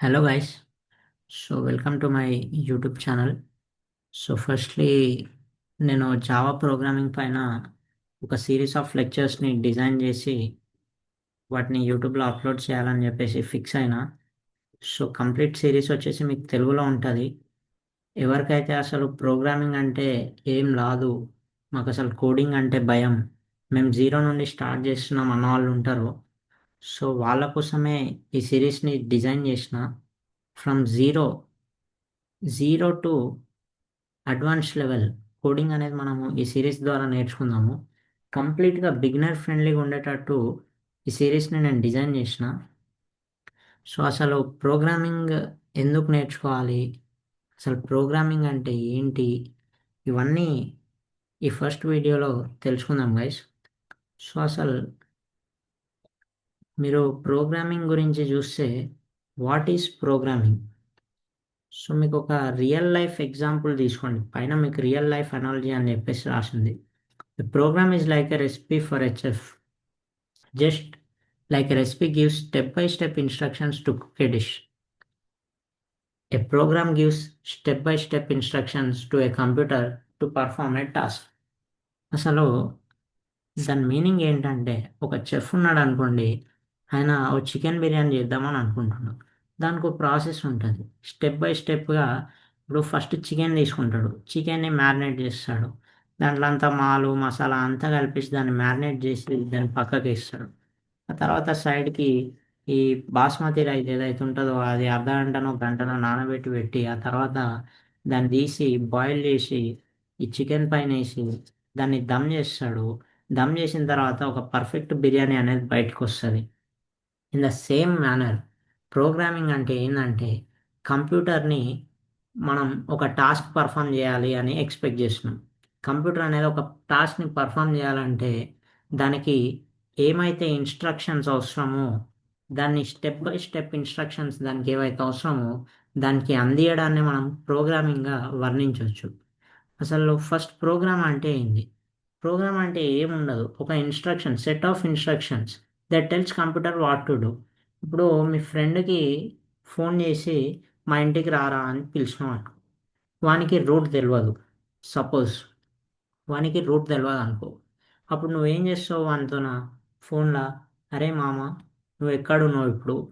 Hello guys, so welcome to my YouTube channel. So firstly నేను Java programming పైన ఒక series of లెక్చర్స్ని design చేసి వాటిని యూట్యూబ్లో అప్లోడ్ చేయాలని చెప్పేసి ఫిక్స్ అయినా. సో కంప్లీట్ సిరీస్ వచ్చేసి మీకు తెలుగులో ఉంటుంది. ఎవరికైతే అసలు ప్రోగ్రామింగ్ అంటే ఏం రాదు, మాకు అసలు కోడింగ్ అంటే భయం, మేము జీరో నుండి స్టార్ట్ చేస్తున్నాం అన్న వాళ్ళు ఉంటారు. సో వాళ్ళ కోసమే ఈ సిరీస్ని డిజైన్ చేసిన. From zero zero to advance level coding అనేది మనము ఈ సిరీస్ ద్వారా నేర్చుకుందాము. కంప్లీట్గా బిగినర్ ఫ్రెండ్లీగా ఉండేటట్టు ఈ సిరీస్ని నేను డిజైన్ చేసిన. సో అసలు ప్రోగ్రామింగ్ ఎందుకు నేర్చుకోవాలి, అసలు ప్రోగ్రామింగ్ అంటే ఏంటి, ఇవన్నీ ఈ ఫస్ట్ వీడియోలో తెలుసుకుందాం గైస్. సో అసలు మీరు ప్రోగ్రామింగ్ గురించి చూస్తే వాట్ ఈస్ ప్రోగ్రామింగ్. సో మీకు ఒక రియల్ లైఫ్ ఎగ్జాంపుల్ తీసుకోండి, పైన మీకు రియల్ లైఫ్ అనాలజీ అని చెప్పేసి రాసింది. The program is like a recipe for a chef. Just like a recipe gives step-by-step instructions to cook a dish, a program gives step-by-step instructions to a computer to perform a task. అసలు దాని meaning ఏంటంటే, ఒక chef ఉన్నాడు అనుకోండి, ఆయన ఓ chicken biryani చేద్దామని అనుకుంటున్నాడు. దానికి ఒక ప్రాసెస్ ఉంటుంది, స్టెప్ బై స్టెప్గా. ఇప్పుడు ఫస్ట్ చికెన్ తీసుకుంటాడు, చికెన్ని మ్యారినేట్ చేస్తాడు, దాంట్లో అంతా మాలు మసాలా అంతా కలిపేసి దాన్ని మ్యారినేట్ చేసి దాన్ని పక్కకి వేస్తాడు. ఆ తర్వాత సైడ్కి ఈ బాస్మతి రైస్ ఏదైతే ఉంటుందో అది అర్ధ గంటనో గంటనో నానబెట్టి ఆ తర్వాత దాన్ని తీసి బాయిల్ చేసి ఈ చికెన్ పైన వేసి దాన్ని దమ్ చేస్తాడు. దమ్ చేసిన తర్వాత ఒక పర్ఫెక్ట్ బిర్యానీ అనేది బయటకు వస్తుంది. In the same manner programming అంటే ఏంటంటే, కంప్యూటర్ని మనం ఒక టాస్క్ పర్ఫామ్ చేయాలి అని ఎక్స్పెక్ట్ చేస్తున్నాం. కంప్యూటర్ అనేది ఒక టాస్క్ని పర్ఫామ్ చేయాలంటే దానికి ఏమైతే ఇన్స్ట్రక్షన్స్ అవసరమో, దాన్ని స్టెప్ బై స్టెప్ ఇన్స్ట్రక్షన్స్ దానికి ఏవైతే అవసరమో దానికి అందియడాన్ని మనం ప్రోగ్రామింగ్గా వర్ణించవచ్చు. అసలు ఫస్ట్ ప్రోగ్రామ్ అంటే ఏంది? ప్రోగ్రామ్ అంటే ఏముండదు, ఒక instruction, set of instructions that tells computer what to do. ఇప్పుడు మీ ఫ్రెండ్కి ఫోన్ చేసి మా ఇంటికి రారా అని పిలిచినాం అనుకో, వానికి రూట్ తెలియదు. సపోజ్ వానికి రూట్ తెలియదు అనుకో, అప్పుడు నువ్వేం చేస్తావు వానితోన ఫోన్లో, అరే మామ, నువ్వు ఎక్కడున్నావు ఇప్పుడు,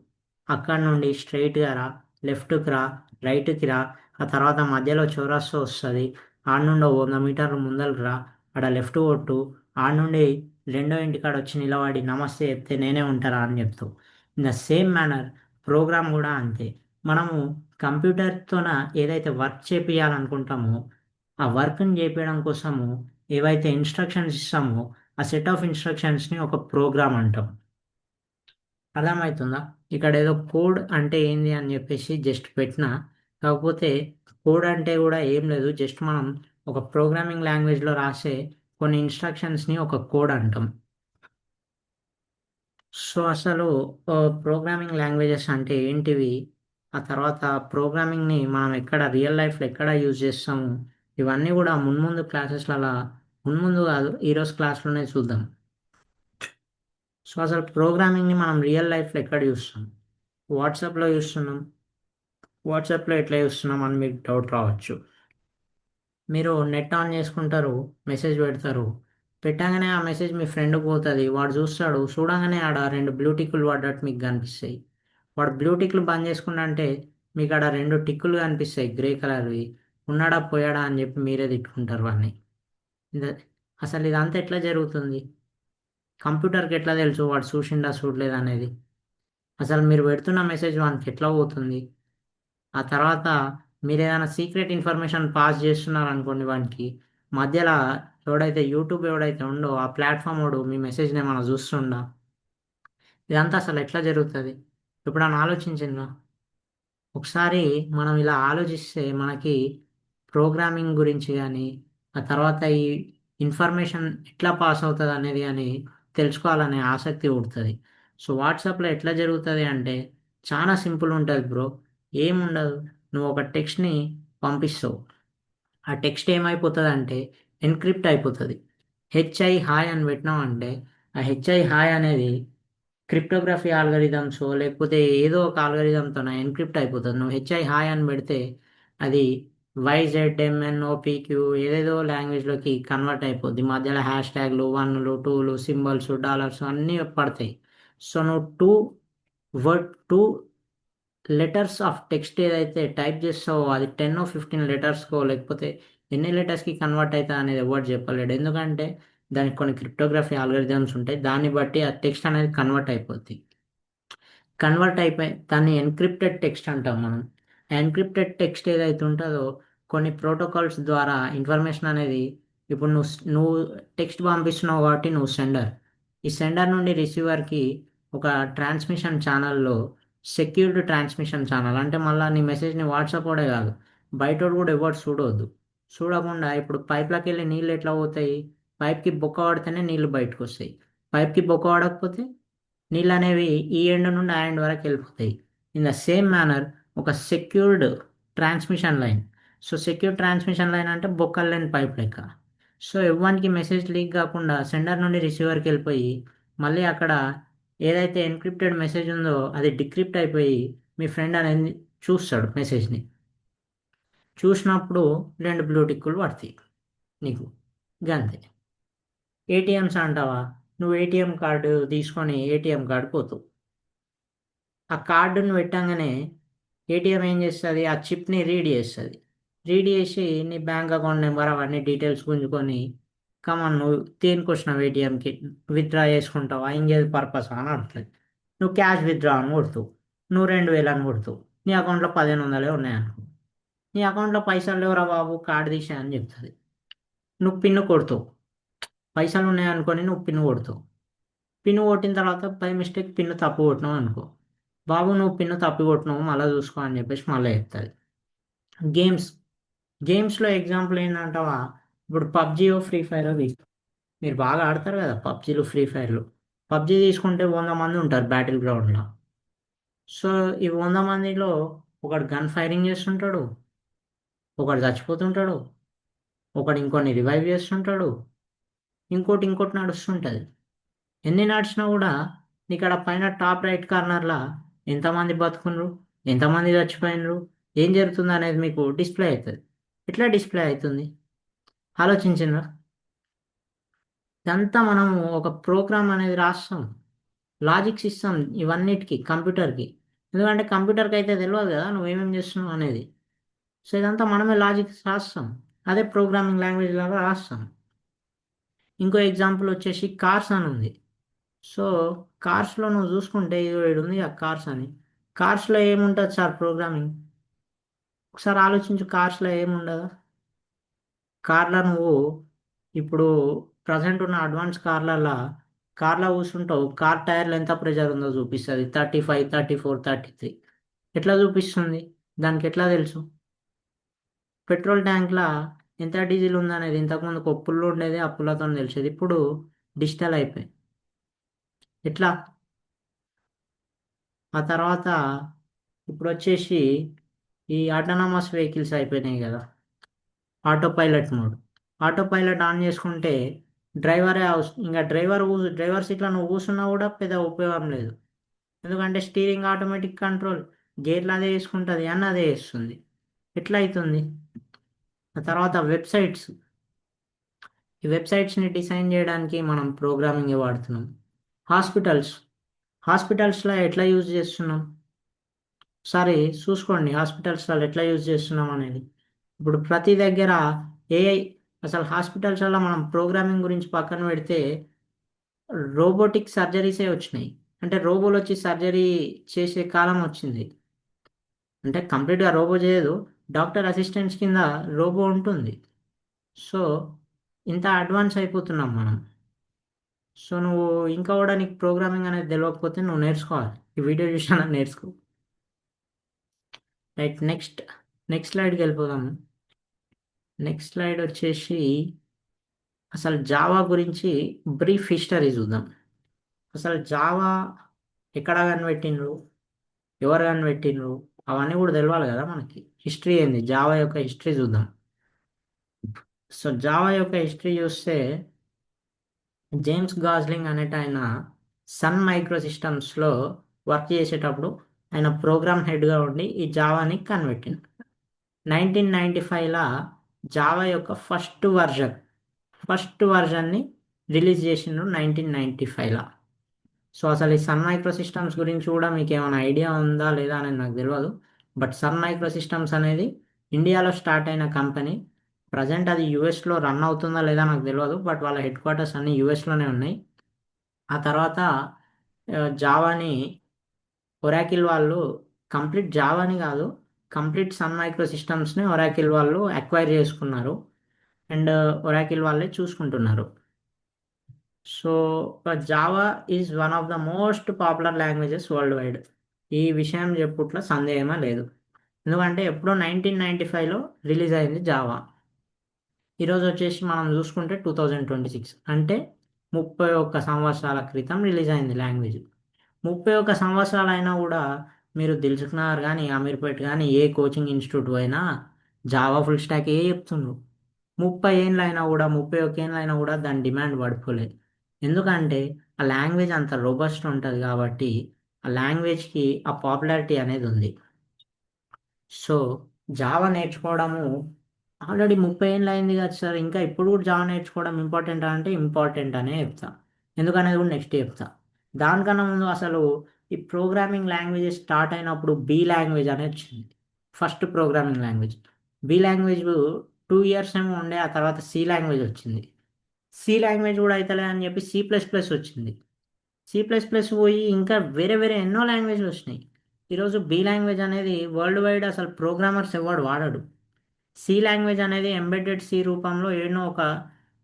అక్కడ నుండి స్ట్రైట్గా రా, లెఫ్ట్కి రా, రైట్కి రా, ఆ తర్వాత మధ్యలో చౌరస్తా వస్తుంది, ఆడ నుండి 100 మీటర్లు ముందరకు రా, ఆడ లెఫ్ట్ కొట్టు, ఆడ నుండి రెండో ఇంటికాడ వచ్చి నిలబడి నమస్తే చెప్తే నేనే ఉంటారా అని చెప్తావు. In the same manner program కూడా అంతే. మనము కంప్యూటర్తోన ఏదైతే వర్క్ చేపియాలనుకుంటామో ఆ వర్క్ని చేపించడం కోసము ఏవైతే ఇన్స్ట్రక్షన్స్ ఇస్తామో ఆ సెట్ ఆఫ్ ఇన్స్ట్రక్షన్స్ని ఒక ప్రోగ్రామ్ అంటాం. అర్థమవుతుందా? ఇక్కడ ఏదో కోడ్ అంటే ఏంది అని చెప్పేసి జస్ట్ పెట్టిన, కాకపోతే కోడ్ అంటే కూడా ఏం లేదు, జస్ట్ మనం ఒక ప్రోగ్రామింగ్ లాంగ్వేజ్లో రాసే కొన్ని ఇన్స్ట్రక్షన్స్ని ఒక కోడ్ అంటాం. సో అసలు ప్రోగ్రామింగ్ లాంగ్వేజెస్ అంటే ఏంటివి, ఆ తర్వాత ప్రోగ్రామింగ్ని మనం ఎక్కడ రియల్ లైఫ్లో ఎక్కడ యూజ్ చేస్తాము, ఇవన్నీ కూడా మున్ముందు క్లాసెస్లలో, మున్ముందు కాదు ఈరోజు క్లాస్లోనే చూద్దాం. సో అసలు ప్రోగ్రామింగ్ని మనం రియల్ లైఫ్లో ఎక్కడ చూస్తాం? వాట్సాప్లో చూస్తున్నాం. వాట్సాప్లో ఎట్లా చూస్తున్నాం అని మీకు డౌట్ రావచ్చు. మీరు నెట్ ఆన్ చేసుకుంటారు, మెసేజ్ పెడతారు, పెట్టగానే ఆ మెసేజ్ మీ ఫ్రెండ్కి పోతుంది, వాడు చూస్తాడు, చూడగానే ఆడ రెండు బ్లూ టిక్కులు పడ్డట్టు మీకు కనిపిస్తాయి. వాడు బ్లూ టిక్లు బంద్ చేసుకుంటా అంటే మీకు ఆడ రెండు టిక్కులు కనిపిస్తాయి గ్రే కలర్వి. ఉన్నాడా పోయాడా అని చెప్పి మీరే తిట్టుకుంటారు వాడిని. ఇద- అసలు ఇదంతా ఎట్లా జరుగుతుంది? కంప్యూటర్కి ఎట్లా తెలుసు వాడు చూసిండా చూడలేదు అనేది? అసలు మీరు పెడుతున్న మెసేజ్ వానికి ఎట్లా పోతుంది? ఆ తర్వాత మీరు ఏదైనా సీక్రెట్ ఇన్ఫర్మేషన్ పాస్ చేస్తున్నారు అనుకోండి వానికి, మధ్యలో ఎవడైతే యూట్యూబ్ ఎవడైతే ఉండో ఆ ప్లాట్ఫామ్ వాడు మీ మెసేజ్ని ఏమైనా చూస్తుండా? ఇదంతా అసలు ఎట్లా జరుగుతుంది? ఎప్పుడన్నా ఆలోచించిందా? ఒకసారి మనం ఇలా ఆలోచిస్తే మనకి ప్రోగ్రామింగ్ గురించి కానీ, ఆ తర్వాత ఈ ఇన్ఫర్మేషన్ ఎట్లా పాస్ అవుతుంది అనేది కానీ తెలుసుకోవాలనే ఆసక్తి పుడుతుంది. సో వాట్సాప్లో ఎట్లా జరుగుతుంది అంటే చాలా సింపుల్ ఉంటుంది బ్రో. ఏముండదు, నువ్వు ఒక టెక్స్ట్ని పంపిస్తావు, ఆ టెక్స్ట్ ఏమైపోతుంది అంటే ఎన్క్రిప్ట్ అయిపోతుంది. హెచ్ఐ హాయ్ అని పెట్టినావు అంటే ఆ హెచ్ఐ హాయ్ అనేది క్రిప్టోగ్రఫీ ఆల్గరిథమ్స్ లేకపోతే ఏదో ఒక ఆల్గరిథంతో ఎన్క్రిప్ట్ అయిపోతుంది. నువ్వు హెచ్ఐ హాయ్ అని పెడితే అది వైజెడ్ఎంఎన్ఓపిక్యూ ఏదేదో లాంగ్వేజ్లోకి కన్వర్ట్ అయిపోద్ది. మధ్యలో హ్యాష్ ట్యాగ్లు, వన్లు, టూలు, సింబల్స్, డాలర్స్ అన్నీ పడతాయి. సో నువ్వు టూ లెటర్స్ ఆఫ్ టెక్స్ట్ ఏదైతే టైప్ చేస్తావో అది 10 or 15 లెటర్స్కో లేకపోతే ఎన్ని లెటర్స్కి కన్వర్ట్ అవుతా అనేది ఎవరు చెప్పలేడు. ఎందుకంటే దానికి కొన్ని క్రిప్టోగ్రఫీ ఆల్గరిథమ్స్ ఉంటాయి. దాన్ని బట్టి ఆ టెక్స్ట్ అనేది కన్వర్ట్ అయిపోద్ది. కన్వర్ట్ అయిపోయి దాన్ని ఎన్క్రిప్టెడ్ టెక్స్ట్ అంటాం మనం. ఎన్క్రిప్టెడ్ టెక్స్ట్ ఏదైతే ఉంటుందో కొన్ని ప్రోటోకాల్స్ ద్వారా ఇన్ఫర్మేషన్ అనేది, ఇప్పుడు నువ్వు టెక్స్ట్ పంపిస్తున్నావు కాబట్టి నువ్వు సెండర్. ఈ సెండర్ నుండి రిసీవర్కి ఒక ట్రాన్స్మిషన్ ఛానల్లో, సెక్యూర్డ్ ట్రాన్స్మిషన్ ఛానల్ అంటే మళ్ళీ నీ మెసేజ్ని వాట్సాప్ కూడా కాదు, బయటోడు కూడా ఎవరు చూడవద్దు. చూడకుండా ఇప్పుడు పైప్లోకి వెళ్ళి నీళ్ళు ఎట్లా పోతాయి? పైప్కి బొక్క పడితేనే నీళ్ళు బయటకు వస్తాయి. పైప్కి బొక్క పడకపోతే నీళ్ళు అనేవి ఈ ఎండ్ నుండి ఆ ఎండ్ వరకు వెళ్ళిపోతాయి. ఇన్ ద సేమ్ మేనర్ ఒక secured transmission line. So secure transmission line అంటే బొక్కలు లేని పైప్ లెక్క. సో ఎవ్వరికి మెసేజ్ లీక్ కాకుండా సెండర్ నుండి రిసీవర్కి వెళ్ళిపోయి మళ్ళీ అక్కడ ఏదైతే ఎన్క్రిప్టెడ్ మెసేజ్ ఉందో అది డిక్రిప్ట్ అయిపోయి మీ ఫ్రెండ్ అనేది చూస్తాడు మెసేజ్ని. చూసినప్పుడు 2 బ్లూ టిక్కులు పడతాయి నీకు. గంతే. ఏటీఎంస్ అంటావా? నువ్వు ఏటీఎం కార్డు తీసుకొని ఏటీఎం కార్డు పోతావు. ఆ కార్డును పెట్టంగానే ఏటీఎం ఏం చేస్తుంది? ఆ చిప్ని రీడ్ చేస్తుంది. రీడ్ చేసి నీ బ్యాంక్ అకౌంట్ నెంబర్ అవన్నీ డీటెయిల్స్ గుంజుకొని కమన్ నువ్వు దేనికి వచ్చినావు ఏటీఎంకి, విత్డ్రా చేసుకుంటావా, ఇంకేది పర్పస్ అని అడుగుతుంది. నువ్వు క్యాష్ విత్డ్రా అని కొడుతావు. నువ్వు 2000 అని కొడుతావు. నీ అకౌంట్లో 1500 ఉన్నాయనుకో. నీ అకౌంట్లో పైసలు లేవురా బాబు కార్డు తీసా అని చెప్తుంది. నువ్వు పిన్ను కొడుతావు. పైసలు ఉన్నాయనుకొని నువ్వు పిన్ను కొడుతావు. పిన్ను కొట్టిన తర్వాత బై మిస్టేక్ పిన్ను తప్పు కొట్టినావు అనుకో. బాబు నువ్వు పిన్ను తప్పి కొట్టినావు మళ్ళీ చూసుకో అని చెప్పేసి మళ్ళీ చెప్తుంది. గేమ్స్ గేమ్స్లో ఎగ్జాంపుల్ ఏంటంటావా? ఇప్పుడు పబ్జీయో ఫ్రీ ఫైర్ మీరు బాగా ఆడతారు కదా పబ్జీలు ఫ్రీ ఫైర్లు. పబ్జీ తీసుకుంటే 100 మంది ఉంటారు బ్యాటిల్ గ్రౌండ్లో. సో ఈ 100 మందిలో ఒకడు గన్ ఫైరింగ్ చేస్తుంటాడు, ఒకడు చచ్చిపోతుంటాడు, ఒకడు ఇంకొని రివైవ్ చేస్తుంటాడు, ఇంకోటి నడుస్తుంటుంది. ఎన్ని నడిచినా కూడా ఇక్కడ పైన టాప్ రైట్ కార్నర్లో ఎంతమంది బతుకున్నారు, ఎంతమంది చచ్చిపోయినరు, ఏం జరుగుతుంది అనేది మీకు డిస్ప్లే అవుతుంది. ఎట్లా డిస్ప్లే అవుతుంది ఆలోచించిండ్రా? ఇదంతా మనము ఒక ప్రోగ్రామ్ అనేది రాస్తాం, లాజిక్స్ ఇస్తాం ఇవన్నిటికి కంప్యూటర్కి. ఎందుకంటే కంప్యూటర్కి అయితే తెలియదు కదా నువ్వేమేమి చేస్తున్నావు అనేది. సో ఇదంతా మనమే లాజిక్స్ రాస్తాం, అదే ప్రోగ్రామింగ్ లాంగ్వేజ్ లాగా రాస్తాం. ఇంకో ఎగ్జాంపుల్ వచ్చేసి కార్స్ అని ఉంది. సో కార్స్లో నువ్వు చూసుకుంటే ఇది ఉంది ఆ కార్స్ అని. కార్స్లో ఏముంటుంది సార్ ప్రోగ్రామింగ్? ఒకసారి ఆలోచించు, కార్స్లో ఏముండదు. కార్లో నువ్వు ఇప్పుడు ప్రజెంట్ ఉన్న అడ్వాన్స్ కార్లో కూర్చుంటావు, కార్ టైర్లు ఎంత ప్రెషర్ ఉందో చూపిస్తుంది, 35, 34, 33. ఎట్లా చూపిస్తుంది? దానికి ఎట్లా తెలుసు? పెట్రోల్ ట్యాంక్లో ఎంత డీజిల్ ఉందనేది ఇంతకుముందు ఒక పుల్లు ఉండేది, ఆ పుల్లతో తెలిసేది. ఇప్పుడు డిజిటల్ అయిపోయి ఎట్లా? ఆ తర్వాత ఇప్పుడు వచ్చేసి ఈ ఆటోనమస్ వెహికల్స్ అయిపోయినాయి కదా, auto pilot mode. Auto pilot on చేసుకుంటే డ్రైవరే ఇంకా డ్రైవర్ సీట్లో నువ్వు కూర్చున్నా కూడా పెద్ద ఉపయోగం లేదు. ఎందుకంటే స్టీరింగ్ ఆటోమేటిక్ కంట్రోల్, గేర్లు అదే వేసుకుంటుంది అని అదే వేస్తుంది. ఎట్లా అవుతుంది? ఆ తర్వాత వెబ్సైట్స్. ఈ వెబ్సైట్స్ని డిజైన్ చేయడానికి మనం ప్రోగ్రామింగ్ వాడుతున్నాం. హాస్పిటల్స్ హాస్పిటల్స్లో ఎట్లా యూజ్ చేస్తున్నాం? ఒకసారి చూసుకోండి హాస్పిటల్స్లో ఎట్లా యూజ్ చేస్తున్నాం అనేది. ఇప్పుడు ప్రతి దగ్గర ఏఐ. అసలు హాస్పిటల్స్లో మనం ప్రోగ్రామింగ్ గురించి పక్కన పెడితే రోబోటిక్ సర్జరీసే వచ్చినాయి. అంటే రోబోలు వచ్చి సర్జరీ చేసే కాలం వచ్చింది. అంటే కంప్లీట్గా రోబో చేయదు, డాక్టర్ అసిస్టెంట్స్ కింద రోబో ఉంటుంది. సో ఇంత అడ్వాన్స్ అయిపోతున్నాం మనం. సో నువ్వు ఇంకా కూడా నీకు ప్రోగ్రామింగ్ అనేది తెలియకపోతే నువ్వు నేర్చుకోవాలి, ఈ వీడియో చూసినా నేర్చుకో. రైట్, నెక్స్ట్ స్లైడ్కి వెళ్ళిపోదాం. నెక్స్ట్ స్లైడ్ వచ్చేసి అసలు జావా గురించి బ్రీఫ్ హిస్టరీ చూద్దాం. అసలు జావా ఎక్కడ కనిపెట్టిండ్రు, ఎవరు కనిపెట్టిండ్రు, అవన్నీ కూడా తెలియాలి కదా మనకి. హిస్టరీ ఏంది, జావా యొక్క హిస్టరీ చూద్దాం. సో జావా యొక్క హిస్టరీ చూస్తే జేమ్స్ గాజ్లింగ్ అనేట ఆయన సన్ మైక్రో సిస్టమ్స్లో వర్క్ చేసేటప్పుడు ఆయన ప్రోగ్రామ్ హెడ్గా ఉండి ఈ జావాని కనిపెట్టిండు. 1995లా జావా యొక్క ఫస్ట్ వర్జన్ని రిలీజ్ చేసిండు 1995లా. సో అసలు ఈ సన్ మైక్రో సిస్టమ్స్ గురించి కూడా మీకు ఏమైనా ఐడియా ఉందా లేదా అనేది నాకు తెలియదు. బట్ సన్ మైక్రో సిస్టమ్స్ అనేది ఇండియాలో స్టార్ట్ అయిన కంపెనీ. ప్రజెంట్ అది యూఎస్లో రన్ అవుతుందా లేదా నాకు తెలియదు, బట్ వాళ్ళ హెడ్ క్వార్టర్స్ అన్నీ యూఎస్లోనే ఉన్నాయి. ఆ తర్వాత జావాని ఒరాకిల్ వాళ్ళు కంప్లీట్ జావాని కాదు, కంప్లీట్ సన్ మైక్రో సిస్టమ్స్ని ఒరాకిల్ వాళ్ళు అక్వైర్ చేసుకున్నారు. అండ్ ఒరాకిల్ వాళ్ళే చూసుకుంటున్నారు. So Java is one of the most popular languages world wide. ఈ విషయం చెప్పుట్లో సందేహమే లేదు. ఎందుకంటే ఎప్పుడో 1995లో రిలీజ్ అయింది జావా. ఈరోజు వచ్చేసి మనం చూసుకుంటే 2026, అంటే 31 సంవత్సరాల క్రితం రిలీజ్ అయింది లాంగ్వేజ్. 31 సంవత్సరాలు అయినా కూడా మీరు దిల్సుఖ్నగర్ కానీ అమీర్పేట్ కానీ ఏ కోచింగ్ ఇన్స్టిట్యూట్ అయినా జావా ఫుల్ స్టాక్ చెప్తుండ్రు. 30 ఏళ్ళు అయినా కూడా 31 ఏళ్ళు అయినా కూడా దాని డిమాండ్ పడిపోలేదు. ఎందుకంటే ఆ లాంగ్వేజ్ అంత రోబస్ట్ ఉంటుంది కాబట్టి ఆ లాంగ్వేజ్కి ఆ పాపులారిటీ అనేది ఉంది. సో జావా నేర్చుకోవడము ఆల్రెడీ 30 ఏళ్ళు అయింది కదా సార్, ఇంకా ఇప్పుడు కూడా జావా నేర్చుకోవడం ఇంపార్టెంట్ అంటే ఇంపార్టెంట్ అనే చెప్తా. ఎందుకనేది కూడా నెక్స్ట్ చెప్తా. దానికన్నా ముందు అసలు ఈ ప్రోగ్రామింగ్ లాంగ్వేజెస్ స్టార్ట్ అయినప్పుడు బి లాంగ్వేజ్ అనేది వచ్చింది. First programming language B language 2 years ఏమో ఉండే, ఆ తర్వాత సి లాంగ్వేజ్ వచ్చింది. సి లాంగ్వేజ్ కూడా అవుతలే అని చెప్పి C++ వచ్చింది. C++ పోయి ఇంకా వేరే వేరే ఎన్నో లాంగ్వేజ్లు వచ్చినాయి. ఈరోజు బి లాంగ్వేజ్ అనేది వరల్డ్ వైడ్ అసలు ప్రోగ్రామర్స్ ఎవడు వాడడు. సి లాంగ్వేజ్ అనేది ఎంబెడెడ్ సి రూపంలో ఏడనో ఒక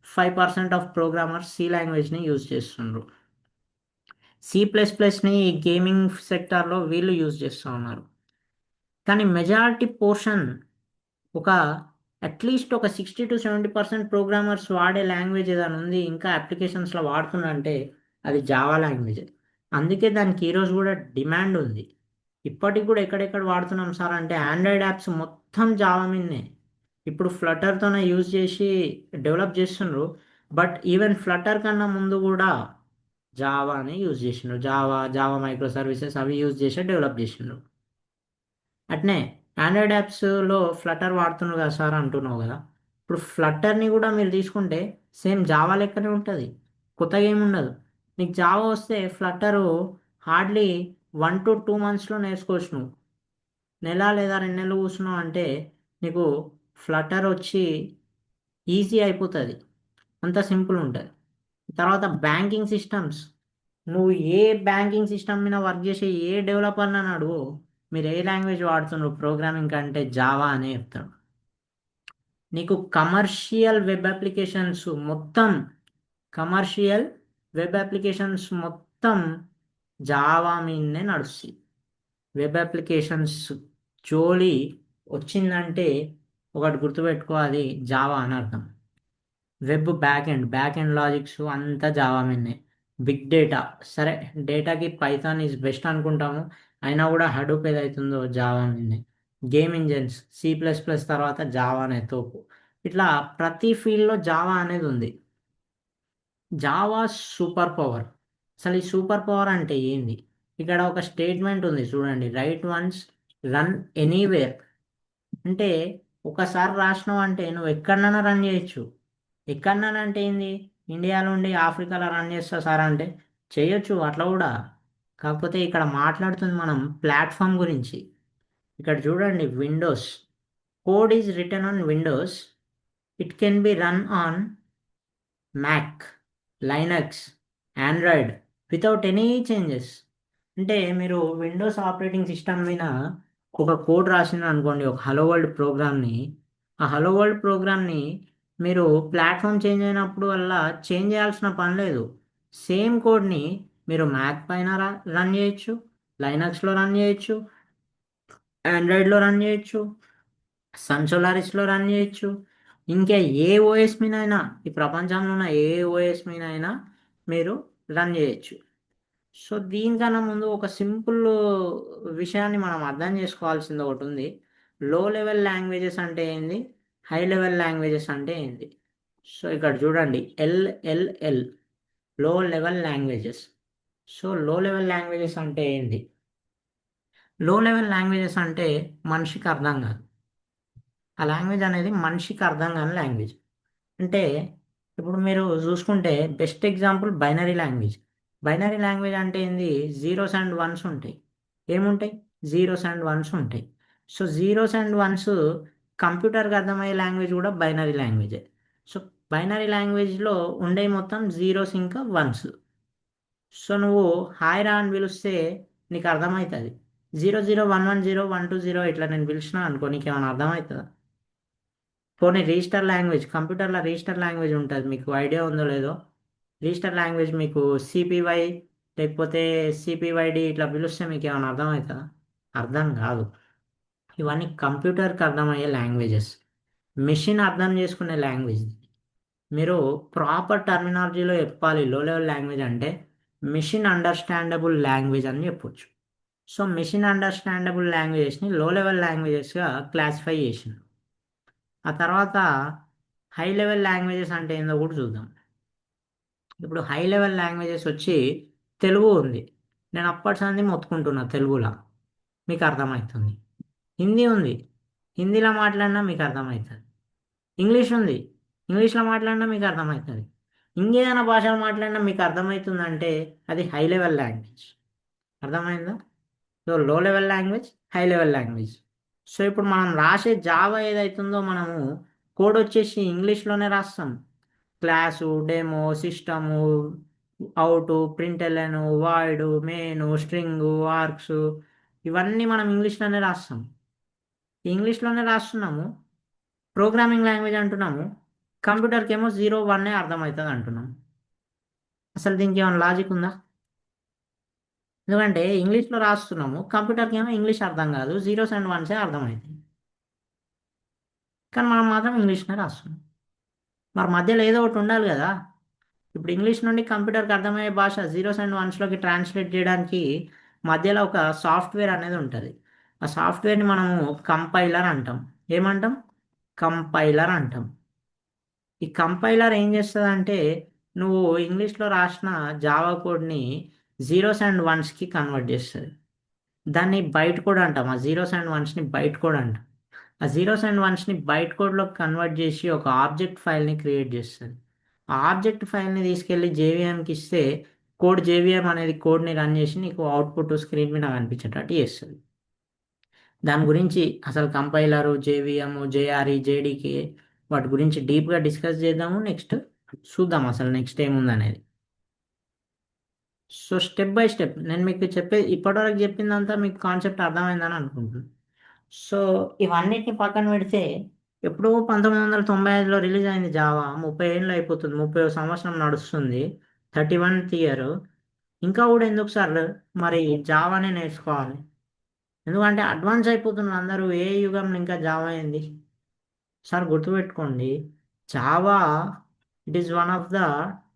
5% ఆఫ్ ప్రోగ్రామర్స్ సి లాంగ్వేజ్ని యూజ్ చేస్తుండ్రు. C++ని గేమింగ్ సెక్టార్లో వీళ్ళు యూజ్ చేస్తూ ఉన్నారు. కానీ మెజారిటీ పోర్షన్ ఒక అట్లీస్ట్ ఒక 60 to 70% ప్రోగ్రామర్స్ వాడే లాంగ్వేజ్ ఏదైనా ఉంది ఇంకా అప్లికేషన్స్లో వాడుతుందంటే అది జావా లాంగ్వేజ్. అందుకే దానికి ఈరోజు కూడా డిమాండ్ ఉంది. ఇప్పటికి కూడా ఎక్కడెక్కడ వాడుతున్నాం సార్ అంటే ఆండ్రాయిడ్ యాప్స్ మొత్తం జావా మీదనే. ఇప్పుడు ఫ్లటర్తోనే యూజ్ చేసి డెవలప్ చేస్తున్నారు. బట్ ఈవెన్ ఫ్లటర్ కన్నా ముందు కూడా జావాని యూజ్ చేసిండ్రు. జావా మైక్రో సర్వీసెస్ అవి యూజ్ చేసి డెవలప్ చేసిండ్రు. అట్నే ఆండ్రాయిడ్ యాప్స్లో ఫ్లటర్ వాడుతున్నారు కదా సార్ అంటున్నావు కదా. ఇప్పుడు ఫ్లటర్ని కూడా మీరు తీసుకుంటే సేమ్ జావా లెక్కనే ఉంటుంది, కొత్తగా ఏమి ఉండదు. నీకు జావా వస్తే ఫ్లటరు హార్డ్లీ 1 to 2 monthsలో నేర్చుకోవచ్చు నువ్వు. నెల లేదా 2 నెలలు కూర్చున్నావు అంటే నీకు ఫ్లటర్ వచ్చి ఈజీ అయిపోతుంది, అంత సింపుల్ ఉంటుంది. తర్వాత బ్యాంకింగ్ సిస్టమ్స్, నువ్వు ఏ బ్యాంకింగ్ సిస్టమ్ మీద వర్క్ చేసే ఏ డెవలపర్ అని అడుగు, మీరు ఏ లాంగ్వేజ్ వాడుతున్నారు ప్రోగ్రామింగ్ కంటే జావా అనే చెప్తాడు. నీకు కమర్షియల్ వెబ్ అప్లికేషన్స్ మొత్తం జావా మీదనే నడుస్తాయి. వెబ్ అప్లికేషన్స్ జోలి వచ్చిందంటే ఒకటి గుర్తుపెట్టుకో, అది జావా అని అర్థం. వెబ్ బ్యాక్ ఎండ్ లాజిక్స్ అంతా జావా మీదనే. బిగ్ డేటా, సరే డేటాకి పైథాన్ ఈజ్ బెస్ట్ అనుకుంటాము, అయినా కూడా హడూప్ ఏదైతుందో జావా మీదనే. గేమ్ ఇంజన్స్ C++ తర్వాత జావానే తోపు. ఇట్లా ప్రతి ఫీల్డ్లో జావా అనేది ఉంది. Java super power. అసలు ఈ సూపర్ పవర్ అంటే ఏంది? ఇక్కడ ఒక స్టేట్మెంట్ ఉంది చూడండి, రైట్ వన్స్ రన్ ఎనీవేర్. అంటే ఒకసారి రాసినావు అంటే నువ్వు ఎక్కడైనా రన్ చేయొచ్చు. ఎక్కడన్నా అంటే ఏంది, ఇండియాలో ఉండి ఆఫ్రికాలో రన్ చేస్తా సార్ అంటే చేయొచ్చు అట్లా కూడా. కాకపోతే ఇక్కడ మాట్లాడుతుంది మనం ప్లాట్ఫామ్ గురించి. ఇక్కడ చూడండి, Windows code is written on Windows, it can be run on Mac, Linux, Android without any changes. అంటే మీరు విండోస్ ఆపరేటింగ్ సిస్టమ్ మీద ఒక కోడ్ రాసింది అనుకోండి, ఒక హలో వరల్డ్ ప్రోగ్రామ్ని. ఆ హలో వరల్డ్ ప్రోగ్రామ్ని మీరు ప్లాట్ఫామ్ చేంజ్ అయినప్పుడు వల్ల చేంజ్ చేయాల్సిన పని లేదు. సేమ్ కోడ్ని మీరు మ్యాక్ పైన రన్ చేయొచ్చు, లైనక్స్లో రన్ చేయొచ్చు, ఆండ్రాయిడ్లో రన్ చేయొచ్చు, సన్ సోలారిస్లో రన్ చేయొచ్చు, ఇంకా ఏ ఓఎస్ మీద అయినా, ఈ ప్రపంచంలో ఉన్న ఏ ఓఎస్ మీద అయినా మీరు రన్ చేయొచ్చు. సో దీనికన్నా ముందు ఒక సింపుల్ విషయాన్ని మనం అర్థం చేసుకోవాల్సింది ఒకటి ఉంది. లో లెవెల్ లాంగ్వేజెస్ అంటే ఏంది, హై లెవెల్ లాంగ్వేజెస్ అంటే ఏంది. సో ఇక్కడ చూడండి, LLL లో లెవెల్ లాంగ్వేజెస్. సో లో లెవెల్ లాంగ్వేజెస్ అంటే ఏంటి? లో లెవెల్ లాంగ్వేజెస్ అంటే మనిషికి అర్థం కాదు. ఆ లాంగ్వేజ్ అనేది మనిషికి అర్థం కాని లాంగ్వేజ్. అంటే ఇప్పుడు మీరు చూసుకుంటే best example binary language. Binary language అంటే ఏంది? జీరోస్ అండ్ వన్స్ ఉంటాయి. ఏముంటాయి? జీరోస్ అండ్ వన్స్ ఉంటాయి. సో జీరోస్ అండ్ వన్స్ కంప్యూటర్కి అర్థమయ్యే లాంగ్వేజ్ కూడా బైనరీ లాంగ్వేజే. సో బైనరీ లాంగ్వేజ్లో ఉండే మొత్తం జీరోస్ ఇంకా వన్స్. సో నువ్వు హాయ్ రా అని పిలిస్తే నీకు అర్థమవుతుంది. 00110120 ఇట్లా నేను పిలిచినా అనుకో, నీకు ఏమైనా అర్థమవుతుందా? పోనీ రిజిస్టర్ లాంగ్వేజ్, కంప్యూటర్లో రిజిస్టర్ లాంగ్వేజ్ ఉంటుంది, మీకు ఐడియా ఉందో లేదో. రిజిస్టర్ లాంగ్వేజ్ మీకు సిపివై లేకపోతే సిపివైడి ఇట్లా పిలిస్తే మీకు ఏమైనా అర్థమవుతుందా? అర్థం కాదు. ఇవన్నీ కంప్యూటర్కి అర్థమయ్యే లాంగ్వేజెస్, మెషిన్ అర్థం చేసుకునే లాంగ్వేజ్. మీరు ప్రాపర్ టర్మినాలజీలో చెప్పాలి లో లెవెల్ లాంగ్వేజ్ అంటే మెషిన్ అండర్స్టాండబుల్ లాంగ్వేజ్ అని చెప్పొచ్చు. సో మెషిన్ అండర్స్టాండబుల్ లాంగ్వేజెస్ని లో లెవెల్ లాంగ్వేజెస్గా క్లాసిఫై చేసింది. ఆ తర్వాత హై లెవెల్ లాంగ్వేజెస్ అంటే ఏందో కూడా చూద్దాం. ఇప్పుడు హై లెవెల్ లాంగ్వేజెస్ వచ్చి తెలుగు ఉంది. నేను అప్పటి సంది మొత్తుకుంటున్నా తెలుగులో, మీకు అర్థమవుతుంది. హిందీ ఉంది, హిందీలో మాట్లాడినా మీకు అర్థమవుతుంది. ఇంగ్లీష్ ఉంది, ఇంగ్లీష్లో మాట్లాడినా మీకు అర్థమవుతుంది. ఇంకేదైనా భాషలో మాట్లాడినా మీకు అర్థమవుతుందంటే అది హై లెవెల్ లాంగ్వేజ్. అర్థమైందా? సో లో level language, high level language. So ఇప్పుడు మనం రాసే జావా ఏదైతుందో మనము కోడ్ వచ్చేసి ఇంగ్లీష్లోనే రాస్తాం. Class, demo, system, out, println, void, main, string, arcs, ఇవన్నీ మనం ఇంగ్లీష్లోనే రాస్తాం. ఇంగ్లీష్లోనే రాస్తున్నాము, ప్రోగ్రామింగ్ లాంగ్వేజ్ అంటున్నాము. కంప్యూటర్కి ఏమో 01 అర్థమవుతుంది అంటున్నాం. అసలు దీనికి ఏమైనా లాజిక్ ఉందా? ఎందుకంటే ఇంగ్లీష్లో రాస్తున్నాము, కంప్యూటర్కి ఏమో ఇంగ్లీష్ అర్థం కాదు, జీరోస్ అండ్ వన్సే అర్థమవుతాయి. కానీ మనం మాత్రం ఇంగ్లీష్నే రాస్తున్నాం. మరి మధ్యలో ఏదో ఒకటి ఉండాలి కదా. ఇప్పుడు ఇంగ్లీష్ నుండి కంప్యూటర్కి అర్థమయ్యే భాష జీరోస్ అండ్ వన్స్లోకి ట్రాన్స్లేట్ చేయడానికి మధ్యలో ఒక సాఫ్ట్వేర్ అనేది ఉంటుంది. ఆ సాఫ్ట్వేర్ని మనము కంపైలర్ అంటాం. ఏమంటాం? కంపైలర్ అంటాం. ఈ కంపైలర్ ఏం చేస్తుందంటే నువ్వు ఇంగ్లీష్లో రాసిన జావా కోడ్ని జీరోస్ అండ్ వన్స్కి కన్వర్ట్ చేస్తుంది. దాన్ని బైట్ కోడ్ అంటాం. ఆ జీరోస్ అండ్ వన్స్ని బైట్ కోడ్ అంటాం. ఆ జీరోస్ అండ్ వన్స్ని బైట్ కోడ్లోకి కన్వర్ట్ చేసి ఒక ఆబ్జెక్ట్ ఫైల్ని క్రియేట్ చేస్తుంది. ఆ ఆబ్జెక్ట్ ఫైల్ని తీసుకెళ్ళి జేవిఎంకి ఇస్తే కోడ్ జేవిఎం అనేది కోడ్ని రన్ చేసి నీకు అవుట్పుట్ స్క్రీన్ మీద కనిపించేటట్టు చేస్తుంది. దాని గురించి అసలు కంపైలరు, జేవిఎం, జేఆర్ఈ, జేడీకే వాటి గురించి డీప్గా డిస్కస్ చేద్దాము. నెక్స్ట్ చూద్దాం అసలు నెక్స్ట్ ఏముందనేది. సో స్టెప్ బై స్టెప్ నేను మీకు ఇప్పటివరకు చెప్పిందంతా మీకు కాన్సెప్ట్ అర్థమైందని అనుకుంటున్నాను. సో ఇవన్నిటిని పక్కన పెడితే ఎప్పుడో 1995లో రిలీజ్ అయింది జావా. 30 ఏళ్ళు అయిపోతుంది, 30 సంవత్సరం నడుస్తుంది, 31th ఇయర్. ఇంకా కూడా ఎందుకు సార్ మరి జావానే నేర్చుకోవాలి? ఎందుకంటే అడ్వాన్స్ అయిపోతున్నారు అందరూ. ఏ యుగంలో ఇంకా జావా ఏంది సార్? గుర్తుపెట్టుకోండి, Java it is one of the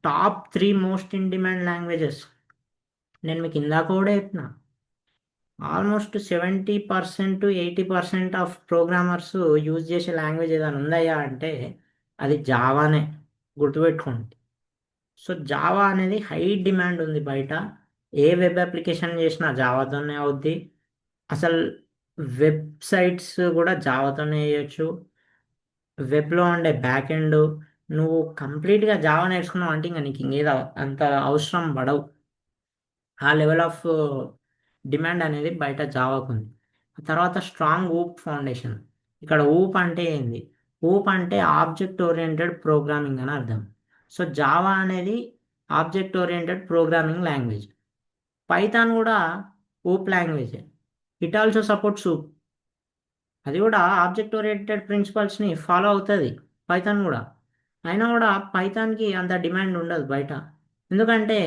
top 3 most in demand languages. నేను మీకు ఇందాక కూడా చెప్పిన ఆల్మోస్ట్ 70% 80% ఆఫ్ ప్రోగ్రామర్స్ యూజ్ చేసే లాంగ్వేజ్ ఏదైనా ఉందయ్యా అంటే అది జావానే. గుర్తుపెట్టుకోండి. సో జావా అనేది హై డిమాండ్ ఉంది బయట. ఏ వెబ్ అప్లికేషన్ చేసినా జావాతోనే అవుద్ది. అసలు వెబ్సైట్స్ కూడా జావాతోనే వేయచ్చు. వెబ్లో ఉండే బ్యాక్ ఎండ్ నువ్వు కంప్లీట్గా జావా నేర్చుకున్నావు అంటే ఇంకా నీకు ఇంకేదో అంత అవసరం పడవు. ఆ లెవెల్ ఆఫ్ డిమాండ్ అనేది బయట జావాకు ఉంది. తర్వాత స్ట్రాంగ్ ఊప్ ఫౌండేషన్. ఇక్కడ ఊప్ అంటే ఏంది? ఊప్ అంటే ఆబ్జెక్ట్ ఓరియంటెడ్ ప్రోగ్రామింగ్ అని అర్థం. సో జావా అనేది object oriented programming language. Python కూడా ఊప్ లాంగ్వేజే. It also supports OOP. అది కూడా ఆబ్జెక్ట్ ఓరియంటెడ్ ప్రిన్సిపల్స్ని ఫాలో అవుతుంది పైథాన్ కూడా. అయినా కూడా పైథాన్కి అంత డిమాండ్ ఉండదు బయట. ఎందుకంటే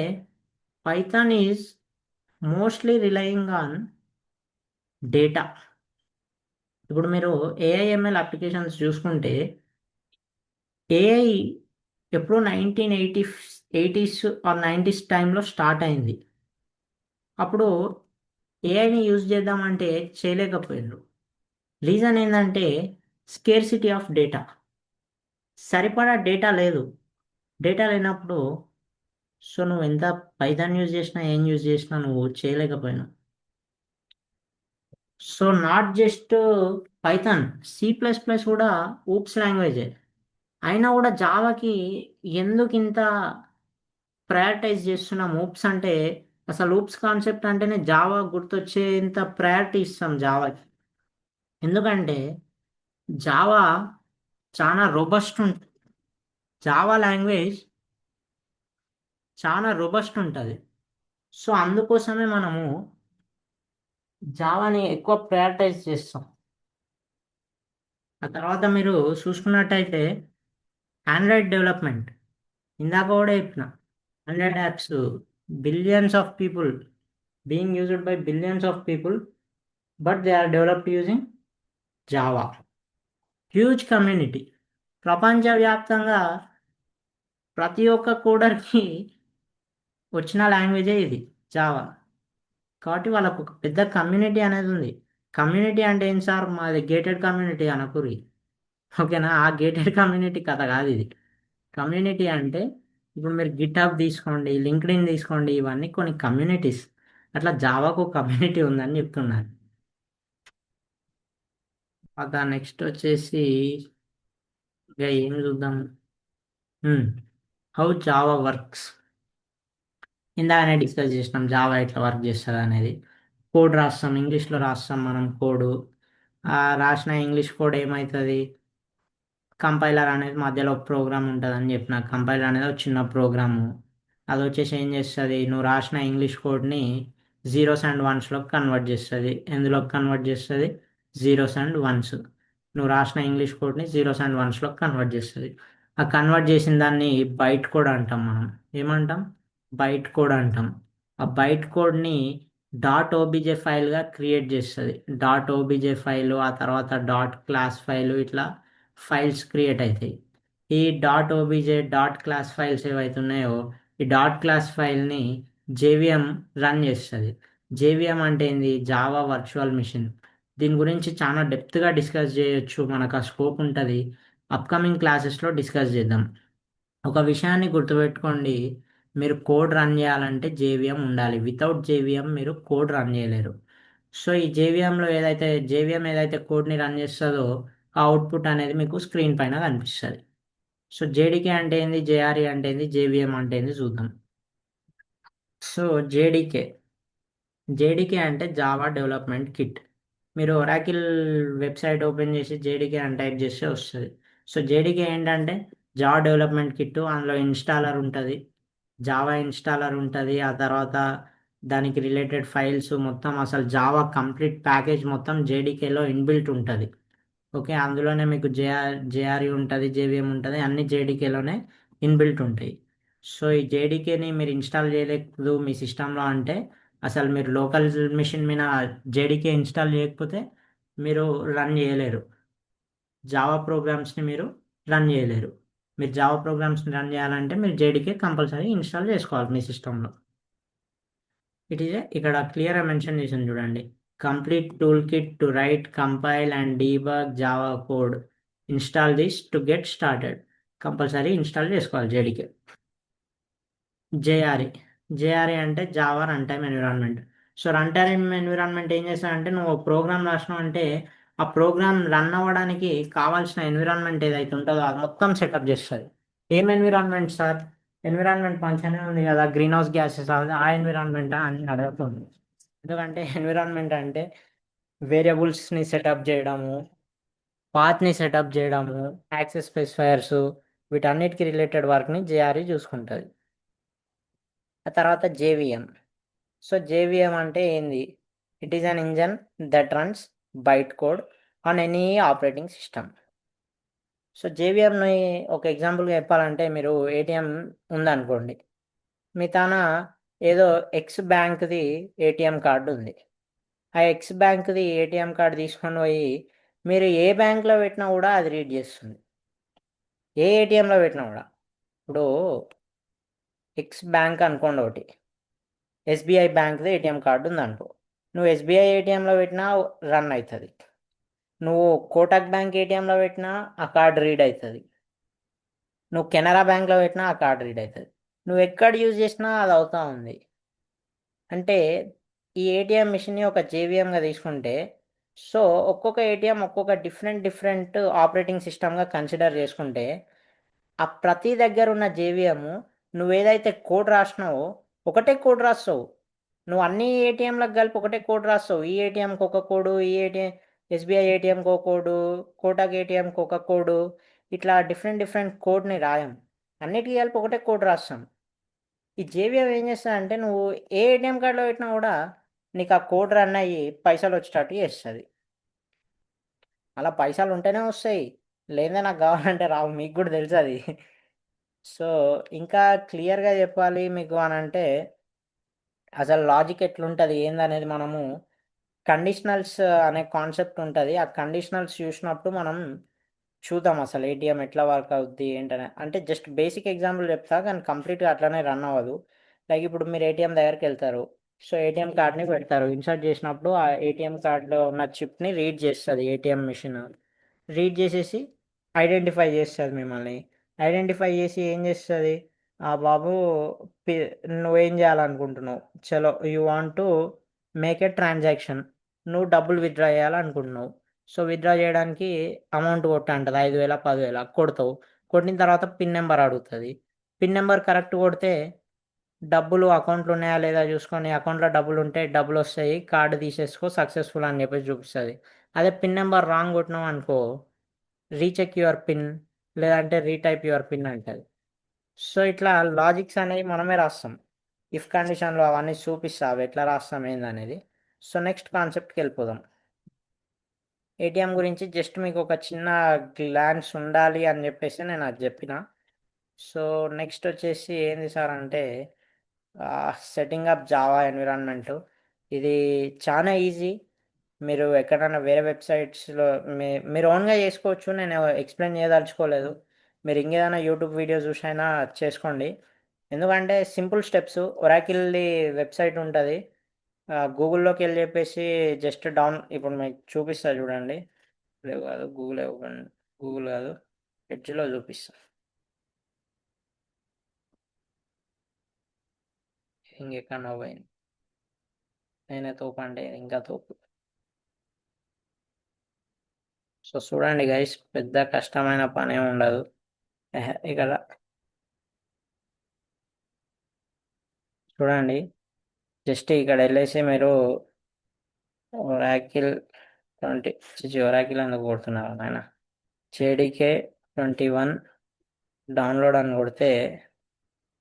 Python is mostly relying on data. ఇప్పుడు మీరు ఏఐఎంఎల్ అప్లికేషన్స్ చూసుకుంటే ఏఐ ఎప్పుడో 1980s ఆర్ 90s టైంలో స్టార్ట్ అయింది. అప్పుడు ఏఐని యూజ్ చేద్దామంటే చేయలేకపోయారు. రీజన్ ఏంటంటే స్కేర్సిటీ ఆఫ్ డేటా. సరిపడా డేటా లేదు. డేటా లేనప్పుడు సో నువ్వు ఎంత పైథాన్ యూజ్ చేసినా ఏం యూజ్ చేసినా నువ్వు చేయలేకపోయినావు. So not just Python, C++ కూడా ఊప్స్ లాంగ్వేజే. అయినా కూడా జావాకి ఎందుకు ఇంత ప్రయారిటైజ్ చేస్తున్నాం ఊప్స్ అంటే, అసలు ఊప్స్ కాన్సెప్ట్ అంటేనే జావా గుర్తొచ్చేంత ప్రయారిటీ ఇస్తాం జావాకి. ఎందుకంటే జావా చాలా రోబస్ట్ ఉంటుంది. జావా లాంగ్వేజ్ చాలా రోబస్ట్ ఉంటుంది. సో అందుకోసమే మనము జావాని ఎక్కువ ప్రయారిటైజ్ చేస్తాం. ఆ తర్వాత మీరు చూసుకున్నట్టయితే ఆండ్రాయిడ్ డెవలప్మెంట్, ఇందాక కూడా చెప్పిన Android apps billions of people being used by billions of people, but they are developed using Java. Huge community, ప్రపంచవ్యాప్తంగా ప్రతి ఒక్క కోడర్కి వచ్చిన లాంగ్వేజే ఇది జావా. కాబట్టి వాళ్ళకు ఒక పెద్ద కమ్యూనిటీ అనేది ఉంది. కమ్యూనిటీ అంటే ఏం సార్, మాది గేటెడ్ కమ్యూనిటీ అనకురి, ఓకేనా? ఆ గేటెడ్ కమ్యూనిటీ కథ కాదు ఇది. కమ్యూనిటీ అంటే ఇప్పుడు మీరు గిట్హబ్ తీసుకోండి, లింక్డ్ఇన్ తీసుకోండి, ఇవన్నీ కొన్ని కమ్యూనిటీస్. అట్లా జావాకు కమ్యూనిటీ ఉందని చెప్తున్నారు. నెక్స్ట్ వచ్చేసి ఇక ఏం చూద్దాం, హౌ జావా వర్క్స్. ఇందాకనే డిస్కస్ చేసినాం జావా ఎట్లా వర్క్ చేస్తుంది అనేది. కోడ్ రాస్తాం, ఇంగ్లీష్లో రాస్తాం మనం కోడు. రాసిన ఇంగ్లీష్ కోడ్ ఏమవుతుంది, కంపైలర్ అనేది మధ్యలో ప్రోగ్రామ్ ఉంటుంది అని చెప్పిన. కంపైలర్ అనేది ఒక చిన్న ప్రోగ్రాము. అది వచ్చేసి ఏం చేస్తుంది, నువ్వు రాసిన ఇంగ్లీష్ కోడ్ని జీరోస్ అండ్ వన్స్లోకి కన్వర్ట్ చేస్తుంది. ఎందులోకి కన్వర్ట్ చేస్తుంది? Zeros and once. నువ్వు రాసిన ఇంగ్లీష్ కోడ్ని జీరోస్ అండ్ వన్స్లోకి కన్వర్ట్ చేస్తుంది. ఆ కన్వర్ట్ చేసిన దాన్ని బైట్ కోడ్ అంటాం మనం. ఏమంటాం? బైట్ కోడ్ అంటాం. ఆ బైట్ కోడ్ని డాట్ ఓబీజే ఫైల్గా క్రియేట్ చేస్తుంది. డాట్ ఓబీజే ఫైలు, ఆ తర్వాత డాట్ క్లాస్ ఫైలు, ఇట్లా ఫైల్స్ క్రియేట్ అవుతాయి. ఈ dot OBJ dot class files ఏవైతే ఉన్నాయో, ఈ డాట్ క్లాస్ ఫైల్ని జేవిఎం రన్ చేస్తుంది. జేవిఎం అంటే ఏంది? Java virtual machine. దీని గురించి చాలా డెప్త్గా డిస్కస్ చేయొచ్చు, మనకు ఆ స్కోప్ ఉంటుంది. అప్కమింగ్ క్లాసెస్లో డిస్కస్ చేద్దాం. ఒక విషయాన్ని గుర్తుపెట్టుకోండి, మీరు కోడ్ రన్ చేయాలంటే జేవిఎం ఉండాలి. వితౌట్ జేవిఎం మీరు కోడ్ రన్ చేయలేరు. సో ఈ జేవిఎం ఏదైతే కోడ్ని రన్ చేస్తుందో, ఆ అవుట్పుట్ అనేది మీకు స్క్రీన్ పైన కనిపిస్తుంది. సో జేడికే అంటే ఏంది, జేఆర్ఈ అంటే ఏంది, జేవిఎం అంటే ఏంది చూద్దాం. సో జేడికే, జేడికే అంటే జావా డెవలప్మెంట్ కిట్. మీరు ఒరాకిల్ వెబ్సైట్ ఓపెన్ చేసి జేడికే అని టైప్ చేస్తే వస్తుంది. సో జేడికే ఏంటంటే జావా డెవలప్మెంట్ కిట్. అందులో ఇన్స్టాలర్ ఉంటుంది, జావా ఇన్స్టాలర్ ఉంటుంది. ఆ తర్వాత దానికి రిలేటెడ్ ఫైల్స్ మొత్తం, అసలు జావా కంప్లీట్ ప్యాకేజ్ మొత్తం జేడికేలో ఇన్బిల్ట్ ఉంటుంది. ఓకే, అందులోనే మీకు జేఆర్ఈ ఉంటుంది, జేవిఎం ఉంటుంది, అన్ని జేడికేలోనే ఇన్బిల్ట్ ఉంటాయి. సో ఈ జేడికేని మీరు ఇన్స్టాల్ చేయలేదు మీ సిస్టంలో అంటే, అసలు మీరు లోకల్ మిషన్ మీద జేడికే ఇన్స్టాల్ చేయకపోతే మీరు రన్ చేయలేరు. జావా ప్రోగ్రామ్స్ని మీరు రన్ చేయలేరు. మీరు జావా ప్రోగ్రామ్స్ని రన్ చేయాలంటే మీరు జేడికే కంపల్సరీ ఇన్స్టాల్ చేసుకోవాలి మీ సిస్టంలో. ఇక్కడ క్లియర్గా మెన్షన్ చేసింది చూడండి. Complete tool kit to right, compile and debug Java code. Install this to get started. Compulsory install చేసుకోవాలి జేడికే. జేఆర్ఈ, జేఆర్ఈ అంటే Java run time environment. So run time environment ఏం చేస్తారంటే, నువ్వు ప్రోగ్రామ్ రాసినావు అంటే ఆ ప్రోగ్రామ్ రన్ అవ్వడానికి కావాల్సిన ఎన్విరాన్మెంట్ ఏదైతే ఉంటుందో అది మొత్తం సెటప్ చేస్తుంది. ఏం ఎన్విరాన్మెంట్ సార్? ఎన్విరాన్మెంట్ మంచిగానే ఉంది కదా, గ్రీన్ హౌస్ గ్యాసెస్ ఆ ఎన్విరాన్మెంట్ అని అడుగుతుంది. ఎందుకంటే ఎన్విరాన్మెంట్ అంటే వేరియబుల్స్ని సెటప్ చేయడము, పాత్ని సెటప్ చేయడము, యాక్సెస్ స్పెసిఫైయర్స్, వీటన్నిటికి రిలేటెడ్ వర్క్ని జేఆర్ఈ చూసుకుంటుంది. ఆ తర్వాత జేవిఎం. సో జేవిఎం అంటే ఏంది? It is an engine that runs byte code on any operating system. So జేవిఎంని ఒక ఎగ్జాంపుల్గా చెప్పాలంటే, మీరు ఏటీఎం ఉందనుకోండి, మీ తాన ఏదో ఎక్స్ బ్యాంక్ది ఏటీఎం కార్డు ఉంది. ఆ ఎక్స్ బ్యాంక్ది ఏటీఎం కార్డు తీసుకొని పోయి మీరు ఏ బ్యాంక్లో పెట్టినా కూడా అది రీడ్ చేస్తుంది. ఏ ఏటీఎంలో పెట్టినా కూడా. ఇప్పుడు ఎక్స్ బ్యాంక్ అనుకోండి ఒకటి, ఎస్బీఐ బ్యాంక్ది ఏటీఎం కార్డు ఉంది అనుకో, నువ్వు ఎస్బీఐ ఏటీఎంలో పెట్టినా రన్ అవుతుంది. నువ్వు కోటక్ బ్యాంక్ ఏటీఎంలో పెట్టినా ఆ కార్డు రీడ్ అవుతుంది. నువ్వు కెనరా బ్యాంక్లో పెట్టినా ఆ కార్డు రీడ్ అవుతుంది. నువ్వు ఎక్కడ యూజ్ చేసినా అది అవుతా ఉంది. అంటే ఈ ఏటీఎం మిషన్ని ఒక జేవిఎంగా తీసుకుంటే, సో ఒక్కొక్క ఏటీఎం ఒక్కొక్క డిఫరెంట్ డిఫరెంట్ ఆపరేటింగ్ సిస్టమ్గా కన్సిడర్ చేసుకుంటే, ఆ ప్రతి దగ్గర ఉన్న జేవిఎం నువ్వేదైతే కోడ్ రాసినావో ఒకటే కోడ్ రాస్తావు. నువ్వు అన్ని ఏటీఎంలకు కలిపి ఒకటే కోడ్ రాస్తావు. ఈ ఏటీఎంకి ఒక కోడు, ఈ ఏటీఎం ఎస్బీఐ ఏటీఎంకి ఒక కోడు, కోటక్ ఏటీఎంకి ఒక కోడు, ఇట్లా డిఫరెంట్ డిఫరెంట్ కోడ్ని రాయం. అన్నిటికీ కలిపి ఒకటే కోడ్ రాస్తాం. ఈ జేవిఎం ఏం చేస్తదంటే నువ్వు ఏ ఏటీఎం కార్డ్‌లో పెట్టినా గూడా నీకు ఆ కోడ్ రన్ అయ్యి పైసలు వచ్చేటట్టు చేస్తది. అలా పైసలు ఉంటేనే వస్తాయి. లేనిదే నాకు గావాలంటే రావు. మీకు గూడా తెలుసది. సో, ఇంకా క్లియర్‌గా చెప్పాలి మీకు అనంటే అసలు లాజిక్ ఎట్లుంటది ఏందనేది మనము కండిషనల్స్ అనే కాన్సెప్ట్ ఉంటది. ఆ కండిషనల్స్ చూసినప్పుడు మనం చూద్దాం అసలు ఏటీఎం ఎట్లా వర్క్ అవుద్ది ఏంటని. అంటే జస్ట్ బేసిక్ ఎగ్జాంపుల్ చెప్తా కానీ కంప్లీట్‌గా అట్లనే రన్ అవ్వదు. లైక్ ఇప్పుడు మీరు ఏటీఎం దగ్గరికెళ్తారు. సో, ఏటీఎం కార్డ్‌ని పెడతారు. ఇన్సర్ట్ చేసినప్పుడు ఆ ఏటీఎం కార్డ్‌లో ఉన్న చిప్‌ని రీడ్ చేస్తది ఏటీఎం మెషిన్. రీడ్ చేసేసి ఐడెంటిఫై చేస్తది మిమ్మల్ని. ఐడెంటిఫై చేసి ఏం చేస్తది? ఆ! బాబు పి నువ్వేం చేయాలనుకుంటున్నావు? చలో you want to make a transaction. నువ్వు డబ్బులు విత్‌డ్రా చేయాలనుకుంటున్నావు. సో, విత్‌డ్రా చేయడానికి అమౌంట్ కొట్టు అంటది. 5,000, 10,000 కొడతావు. కొట్టిన తర్వాత పిన్ నంబర్ అడుగుతది. పిన్ నంబర్ కరెక్ట్ కొడితే డబ్బులు అకౌంట్‌లో ఉన్నాయా లేదా చూసుకొని అకౌంట్‌లో డబ్బులుంటే డబ్బులొస్తాయి. కార్డ్ తీసేసుకో సక్సెస్‌ఫుల్ అని చెప్పేసి చూపిస్తది. అదే పిన్ నంబర్ రాంగ్ కొట్టినావనుకో రీచెక్ యువర్ పిన్ లేదంటే రీటైప్ యువర్ పిన్ అంటది. సో, ఇట్లా లాజిక్స్ అనేవి మనమే రాస్తాం. ఇఫ్ కండిషన్‌లో అవన్నీ చూపిస్తా అవెట్లా రాస్తాం ఏందనేది. సో, నెక్స్ట్ కాన్సెప్ట్‌కెళ్ళిపోదాం. ఏటీఎం గురించి జస్ట్ మీకొక చిన్న గ్లాన్స్ ఉండాలి అని జెప్పేసి నేనది జెప్పిన. సో, నెక్స్టొచ్చేసి ఏంది సార్ అంటే సెట్టింగ్ అప్ జావా ఎన్విరాన్మెంటు. ఇది చానా ఈజీ. మీరు ఎక్కడన్నా వేరే వెబ్‌సైట్స్‌లో మీరు ఓన్‌గా జేసుకోవచ్చు. నేను ఎక్స్‌ప్లెయిన్ జేయదలుచుకోలేదు. మీరు ఇంకేదైనా యూట్యూబ్ వీడియో జూసైనా చేసుకోండి. ఎందుకంటే సింపుల్ స్టెప్స్. ఒరాకిల్‌ది వెబ్‌సైట్ ఉంటది. గూగుల్‌లోకెళ్ళి జెప్పేసి జస్ట్ ఇప్పుడు మీకు చూపిస్తా జూడండి. ఇప్పుడే గాదు గూగులే ఓపెన్ గూగుల్ గాదు. ఎడ్జ్‌లో జూపిస్తా. ఇంకెక్కడనో పోయింది. నేనే తోపంటే ఇంకా తోపు. సో, చూడండి గైస్ పెద్ద కష్టమైన పనేం ఉండదు. ఇక్కడ చూడండి. జస్ట్ ఇక్కడెళ్ళేసి మీరు ఒరాకిల్ 20 ఒరాకిల్ ఎందుకు కొడుతున్నారు నాయన? జేడీకే 21 డౌన్‌లోడ్ అని కొడితే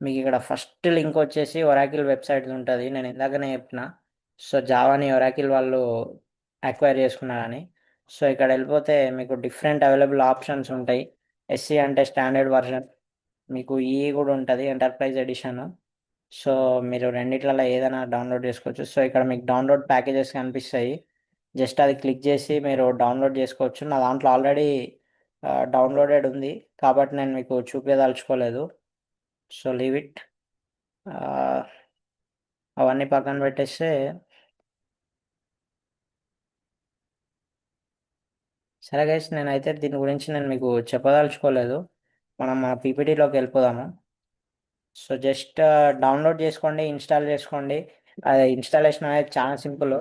మీకిక్కడ ఫస్ట్ లింక్ వచ్చేసి ఒరాకిల్ వెబ్‌సైట్‌ది ఉంటది. నేను ఇందాకనే చెప్పిన. సో, జావాని ఒరాకిల్ వాళ్ళు అక్వైర్ చేసుకున్నారని. సో, ఇక్కడెళ్ళిపోతే మీకు డిఫరెంట్ అవైలబుల్ ఆప్షన్స్ ఉంటాయి. ఎస్‌సీ అంటే స్టాండర్డ్ వర్షన్. మీకు ఈఈ గూడా ఉంటది ఎంటర్‌ప్రైజ్ ఎడిషన్. సో, మీరు రెండిట్లల్లో ఏదైనా డౌన్‌లోడ్ చేసుకోవచ్చు. సో, ఇక్కడ మీకు డౌన్‌లోడ్ ప్యాకేజెస్ కనిపిస్తాయి. జస్ట్ అది క్లిక్ చేసి మీరు డౌన్‌లోడ్ చేసుకోవచ్చు. నా దాంట్లో ఆల్రెడీ డౌన్‌లోడెడ్ ఉంది. కాబట్టి నేను మీకు చూపియదలుచుకోలేదు. So, leave it. ఆహ్, అవన్నీ పక్కన పెట్టేస్తే సరే గైస్ నేనైతే దీని గురించి నేను మీకు చెప్పదలుచుకోలేదు. మనం మన పీపీటీలోకెళ్ళిపోదాము. సో, జస్ట్ డౌన్‌లోడ్ చేసుకోండి, ఇన్‌స్టాల్ చేసుకోండి. అది ఇన్‌స్టాలేషన్ అనేది చాలా సింపుల్.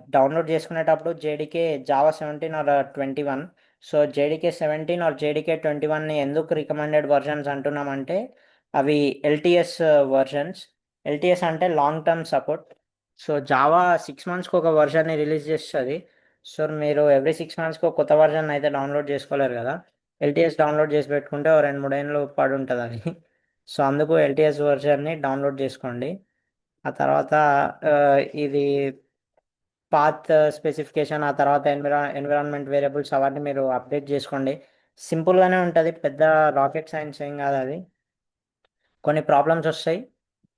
డౌన్‌లోడ్ చేసుకునేటప్పుడు JDK Java 17 or 21. So, JDK 17 or JDK 21ని ఎందుకు రికమెండెడ్ వెర్షన్స్ అంటున్నామంటే, అవి ఎల్టీఎస్ వెర్షన్స్. ఎల్టీఎస్ అంటే long term support. So, Java 6 మంత్స్‌కి ఒక వెర్షన్‌ని రిలీజ్ చేస్తది. సో, మీరు ఎవ్రీ 6 మంత్స్‌కి ఒక కొత్త వెర్షన్ అయితే డౌన్‌లోడ్ చేసుకోలేరు కదా! ఎల్టీఎస్ డౌన్‌లోడ్ చేసి పెట్టుకుంటే ఓ 2, 3 ఏండ్లు పడుంటదది. సో, అందుకు ఎల్టీఎస్ వెర్షన్‌ని డౌన్‌లోడ్ జేసుకోండి. ఆ తర్వాత ఇది పాత్ స్పెసిఫికేషన్ ఆ తర్వాత ఎన్విరాన్మెంట్ వేరియబుల్స్ అవన్నీ మీరు అప్డేట్ జేసుకోండి. సింపుల్‌గానే ఉంటది. పెద్ద రాకెట్ సైన్స్ ఏం గాదది. కొన్ని ప్రాబ్లమ్స్ ఒస్తాయి.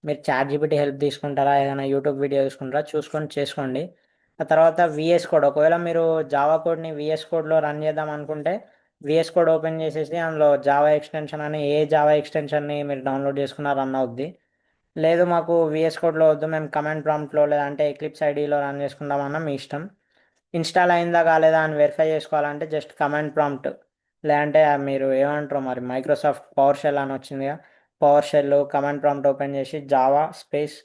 మీరు చాట్‌జీపీటీ హెల్ప్ తీసుకుంటారా? ఏదైనా యూట్యూబ్ వీడియో చూసుకుంటారా? చూసుకొని చేసుకోండి. ఆ తర్వాత వీఎస్ కోడ్ ఒకవేళ మీరు జావా కోడ్‌ని వీఎస్ కోడ్‌లో రన్ చేద్దాం అనుకుంటే, వీఎస్ కోడ్ ఓపెన్ చేసేసి అందులో జావా ఎక్స్‌టెన్షన్ అని ఏ జావా ఎక్స్‌టెన్షన్‌ని మీరు డౌన్‌లోడ్ చేసుకున్నా రన్ అవుద్ది. లేదు మాకు వీఎస్ కోడ్‌లో వద్దు మేము కమాండ్ ప్రాంప్ట్‌లో లేదంటే ఎక్లిప్స్ ఐడీలో రన్ చేసుకుందామన్నా మీ ఇష్టం. ఇన్‌స్టాల్ అయిందా కాలేదా అని వెరిఫై చేసుకోవాలంటే జస్ట్ కమాండ్ ప్రాంప్ట్ లేదంటే మీరు ఏమంటారో మరి మైక్రోసాఫ్ట్ పవర్ షెల్ అని వచ్చిందిగా. PowerShell command prompt open చేసి Java space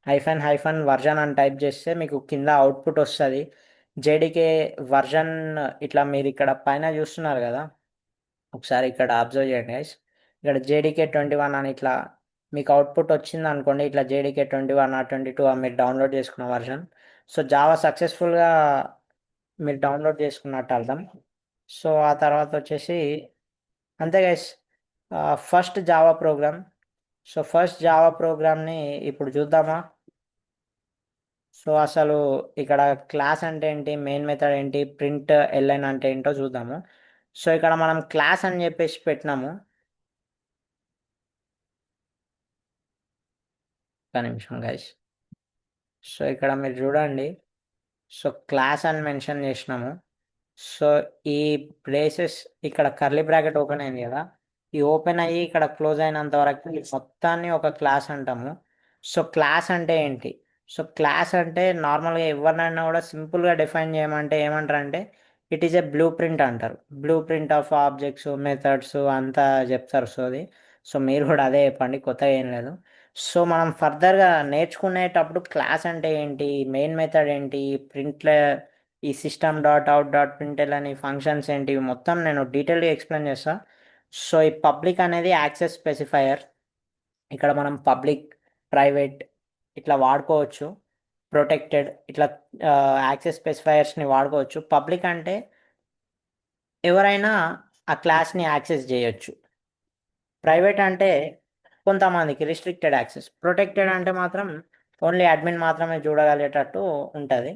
hyphen hyphen version అని టైప్ చేస్తే మీకు కింద అవుట్పుట్ వస్తుంది. జేడీకే వర్జన్ ఇట్లా మీరు ఇక్కడ పైన చూస్తున్నారు కదా, ఒకసారి ఇక్కడ అబ్జర్వ్ చేయండి గైస్. ఇక్కడ జేడీకే 21 అని ఇట్లా మీకు అవుట్పుట్ వచ్చింది అనుకోండి, ఇట్లా జేడీకే 21 22 మీరు డౌన్లోడ్ చేసుకున్న వర్షన్. సో జావా సక్సెస్ఫుల్గా మీరు డౌన్లోడ్ చేసుకున్నట్టు అర్థం. సో ఆ తర్వాత వచ్చేసి అంతే guys, first Java programme. So first Java ప్రోగ్రామ్ని ఇప్పుడు చూద్దామా. సో అసలు ఇక్కడ క్లాస్ అంటే ఏంటి, మెయిన్ మెథడ్ ఏంటి, ప్రింట్ ఎల్ఎన్ అంటే ఏంటో చూద్దాము. సో ఇక్కడ మనం క్లాస్ అని చెప్పేసి పెట్టినాము. ఒక నిమిషం గైస్. సో ఇక్కడ మీరు చూడండి, సో క్లాస్ అని మెన్షన్ చేసినాము. సో ఈ బ్రేసెస్ ఇక్కడ కర్లీ బ్రాకెట్ ఓపెన్ అయింది కదా, ఈ ఓపెన్ అయ్యి ఇక్కడ క్లోజ్ అయినంత వరకు ఈ మొత్తాన్ని ఒక క్లాస్ అంటాము. సో క్లాస్ అంటే ఏంటి, సో క్లాస్ అంటే నార్మల్గా ఎవరినైనా కూడా సింపుల్గా డిఫైన్ చేయమంటే ఏమంటారు అంటే it is a blueprint అంటారు. Blueprint of objects methods అంతా చెప్తారు. సో అది, సో మీరు కూడా అదే చెప్పండి, కొత్తగా ఏం లేదు. సో మనం ఫర్దర్గా నేర్చుకునేటప్పుడు క్లాస్ అంటే ఏంటి, మెయిన్ మెథడ్ ఏంటి, ప్రింట్, ఈ సిస్టమ్ డాట్ అవుట్ డాట్ ప్రింట్ఎల్ అని ఫంక్షన్స్ ఏంటి, ఇవి మొత్తం నేను డీటెయిల్గా ఎక్స్ప్లెయిన్ చేస్తా. సో ఈ పబ్లిక్ అనేది యాక్సెస్ స్పెసిఫైయర్. ఇక్కడ మనం పబ్లిక్, ప్రైవేట్ ఇట్లా వాడుకోవచ్చు. ప్రొటెక్టెడ్ ఇట్లా యాక్సెస్ స్పెసిఫైయర్స్ని వాడుకోవచ్చు. పబ్లిక్ అంటే ఎవరైనా ఆ క్లాస్ని యాక్సెస్ చేయొచ్చు. ప్రైవేట్ అంటే కొంతమందికి రిస్ట్రిక్టెడ్ యాక్సెస్. ప్రొటెక్టెడ్ అంటే మాత్రం ఓన్లీ అడ్మిన్ మాత్రమే చూడగలిగేటట్టు ఉంటుంది.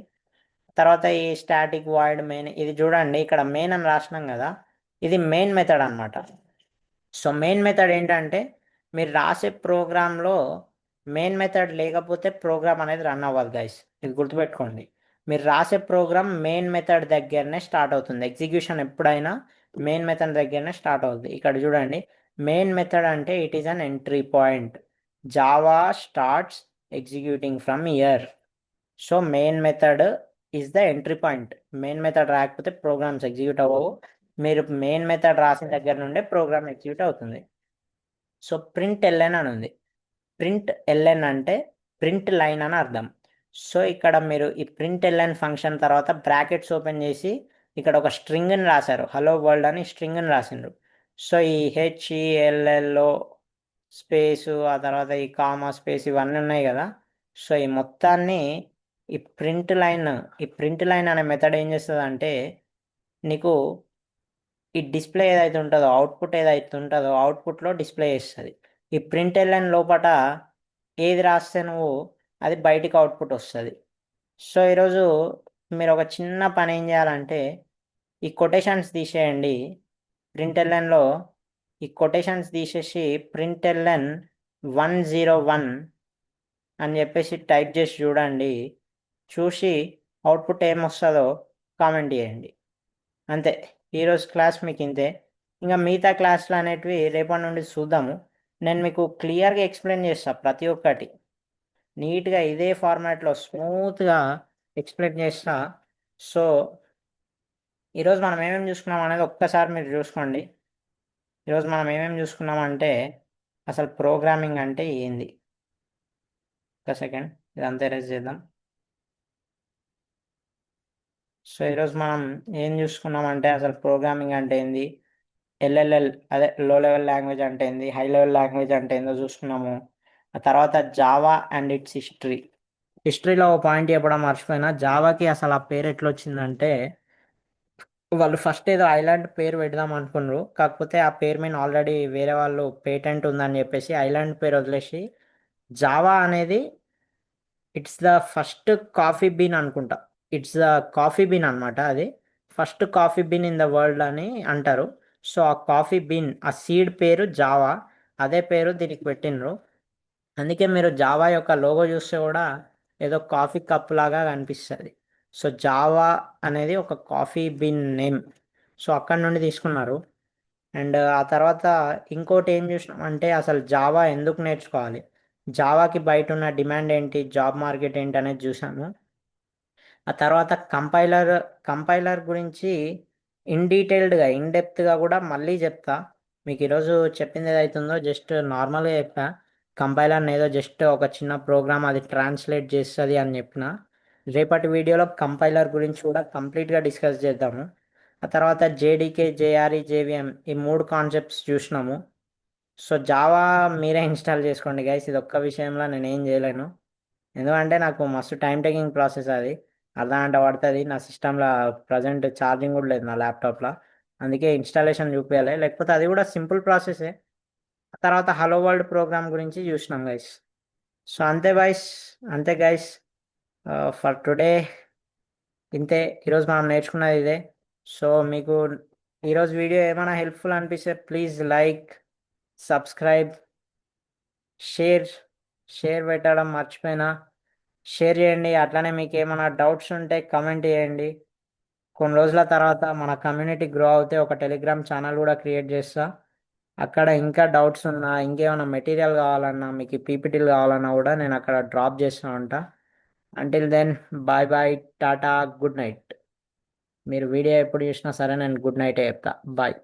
తర్వాత ఈ స్టాటిక్ వాయిడ్ మెయిన్, ఇది చూడండి ఇక్కడ మెయిన్ అని రాసినాం కదా, ఇది మెయిన్ మెథడ్ అనమాట. సో మెయిన్ మెథడ్ ఏంటంటే మీరు రాసే ప్రోగ్రాంలో మెయిన్ మెథడ్ లేకపోతే ప్రోగ్రామ్ అనేది రన్ అవ్వదు గైస్, ఇది గుర్తుపెట్టుకోండి. మీరు రాసే ప్రోగ్రామ్ మెయిన్ మెథడ్ దగ్గరనే స్టార్ట్ అవుతుంది. ఎగ్జిక్యూషన్ ఎప్పుడైనా మెయిన్ మెథడ్ దగ్గరనే స్టార్ట్ అవుతుంది. ఇక్కడ చూడండి, మెయిన్ మెథడ్ అంటే it is an entry point. Java starts executing from year. So main method is the entry point. Main method రాకపోతే ప్రోగ్రామ్స్ ఎగ్జిక్యూట్ అవ్వవు. మీరు మెయిన్ మెథడ్ రాసిన దగ్గర నుండే ప్రోగ్రామ్ ఎగ్జిక్యూట్ అవుతుంది. సో ప్రింట్ ఎల్ఎన్ అని ఉంది. ప్రింట్ ఎల్ఎన్ అంటే ప్రింట్ లైన్ అని అర్థం. సో ఇక్కడ మీరు ఈ ప్రింట్ ఎల్ఎన్ ఫంక్షన్ తర్వాత బ్రాకెట్స్ ఓపెన్ చేసి ఇక్కడ ఒక స్ట్రింగ్ని రాశారు, హలో వరల్డ్ అని స్ట్రింగ్ని రాసిండ్రు. సో ఈ హెచ్ఈఎల్ఎల్లో స్పేసు ఆ తర్వాత ఈ కామా స్పేస్ ఇవన్నీ ఉన్నాయి కదా. సో ఈ మొత్తాన్ని ఈ ప్రింట్ లైన్, ఈ ప్రింట్ లైన్ అనే మెథడ్ ఏం చేస్తుంది అంటే నీకు ఈ డిస్ప్లే ఏదైతే ఉంటుందో, అవుట్పుట్ ఏదైతే ఉంటుందో అవుట్పుట్లో డిస్ప్లే చేస్తుంది. ఈ ప్రింట్ ఎల్ఎన్ లోపల ఏది రాస్తే నువ్వు అది బయటికి అవుట్పుట్ వస్తుంది. సో ఈరోజు మీరు ఒక చిన్న పని ఏం చేయాలంటే ఈ కొటేషన్స్ తీసేయండి. ప్రింట్ ఎల్ఎన్లో ఈ కొటేషన్స్ తీసేసి ప్రింట్ ఎల్ఎన్ 101 అని చెప్పేసి టైప్ చేసి చూడండి. చూసి అవుట్పుట్ ఏమొస్తుందో కామెంట్ చేయండి. అంతే, ఈరోజు క్లాస్ మీకు ఇంతే. ఇంకా మిగతా క్లాసులు అనేటివి రేపటి నుండి చూద్దాము. నేను మీకు క్లియర్గా ఎక్స్ప్లెయిన్ చేస్తాను ప్రతి ఒక్కటి, నీట్గా ఇదే ఫార్మాట్లో స్మూత్గా ఎక్స్ప్లెయిన్ చేస్తా. సో ఈరోజు మనం ఏమేమి చూసుకున్నాం అనేది ఒక్కసారి మీరు చూసుకోండి. ఈరోజు మనం ఏమేమి చూసుకున్నామంటే అసలు ప్రోగ్రామింగ్ అంటే ఏంది. ఒక సెకండ్, ఇదంతా ఎరేజ్ చేద్దాం. సో ఈరోజు మనం ఏం చూసుకున్నామంటే అసలు ప్రోగ్రామింగ్ అంటే ఏంది, ఎల్ఎల్ఎల్ అదే లో లెవెల్ లాంగ్వేజ్ అంటే ఏంది, హై లెవెల్ లాంగ్వేజ్ అంటే ఏందో చూసుకున్నాము. ఆ తర్వాత జావా అండ్ ఇట్స్ హిస్టరీ. హిస్టరీలో ఒక పాయింట్ చెప్పడం మర్చిపోయినా, జావాకి అసలు ఆ పేరు ఎట్లా వచ్చిందంటే వాళ్ళు ఫస్ట్ ఏదో ఐలాండ్ పేరు పెడదాం అనుకున్నారు. కాకపోతే ఆ పేరు మీద ఆల్రెడీ వేరే వాళ్ళు పేటెంట్ ఉందని చెప్పేసి ఐలాండ్ పేరు వదిలేసి జావా అనేది it's the first coffee bean అనుకుంటా. ఇట్స్ ద కాఫీ బీన్ అనమాట. అది first coffee bean in the world అని అంటారు. సో ఆ కాఫీ బీన్ ఆ సీడ్ పేరు జావా, అదే పేరు దీనికి పెట్టినరు. అందుకే మీరు జావా యొక్క లోగో చూస్తే కూడా ఏదో కాఫీ కప్ లాగా కనిపిస్తుంది. సో జావా అనేది ఒక కాఫీ బీన్ నేమ్. సో అక్కడ నుండి తీసుకున్నారు. అండ్ ఆ తర్వాత ఇంకోటి ఏం చూసినాం అంటే అసలు జావా ఎందుకు నేర్చుకోవాలి, జావాకి బయట ఉన్న డిమాండ్ ఏంటి, జాబ్ మార్కెట్ ఏంటి అనేది చూసాము. ఆ తర్వాత కంపైలర్ గురించి ఇన్ డీటెయిల్డ్గా ఇన్ డెప్త్గా కూడా మళ్ళీ చెప్తా. మీకు ఈరోజు చెప్పింది ఏదైతుందో జస్ట్ నార్మల్గా చెప్పా. కంపైలర్ ఏదో జస్ట్ ఒక చిన్న ప్రోగ్రామ్ అది ట్రాన్స్లేట్ చేస్తుంది అని చెప్పిన. రేపటి వీడియోలో కంపైలర్ గురించి కూడా కంప్లీట్గా డిస్కస్ చేద్దాము. ఆ తర్వాత జేడీకే, జేఆర్ఈ, జేవిఎం ఈ మూడు కాన్సెప్ట్స్ చూసినాము. సో జావా మీరే ఇన్స్టాల్ చేసుకోండి గైస్. ఇది ఒక్క విషయంలో నేను ఏం చేయలేను, ఎందుకంటే నాకు మస్తు టైం టేకింగ్ ప్రాసెస్ అది. అర్ధ గంట పడుతుంది. నా సిస్టంలో ప్రజెంట్ ఛార్జింగ్ కూడా లేదు నా ల్యాప్టాప్లో. అందుకే ఇన్స్టాలేషన్ చూపించాలి, లేకపోతే అది కూడా సింపుల్ ప్రాసెసే. ఆ తర్వాత హలో వరల్డ్ ప్రోగ్రామ్ గురించి చూసినాం గైస్. సో అంతే గైస్, అంతే గైస్. ఫర్ టుడే ఇంతే. ఈరోజు మనం నేర్చుకున్నది ఇదే. సో మీకు ఈరోజు వీడియో ఏమైనా హెల్ప్ఫుల్ అనిపిస్తే please like, subscribe, share. Share పెట్టడం మర్చిపోయినా, షేర్ చేయండి. అట్లానే మీకు ఏమైనా డౌట్స్ ఉంటే కమెంట్ చేయండి. కొన్ని రోజుల తర్వాత మన కమ్యూనిటీ గ్రో అవుతే ఒక టెలిగ్రామ్ ఛానల్ కూడా క్రియేట్ చేస్తా. అక్కడ ఇంకా డౌట్స్ ఉన్నా, ఇంకేమైనా మెటీరియల్ కావాలన్నా, మీకు పీపీటీలు కావాలన్నా కూడా నేను అక్కడ డ్రాప్ చేస్తూ ఉంటా. Until then, bye bye, tata, good night. మీరు వీడియో ఎప్పుడు చూసినా సరే నేను గుడ్ నైటే చెప్తా. బాయ్.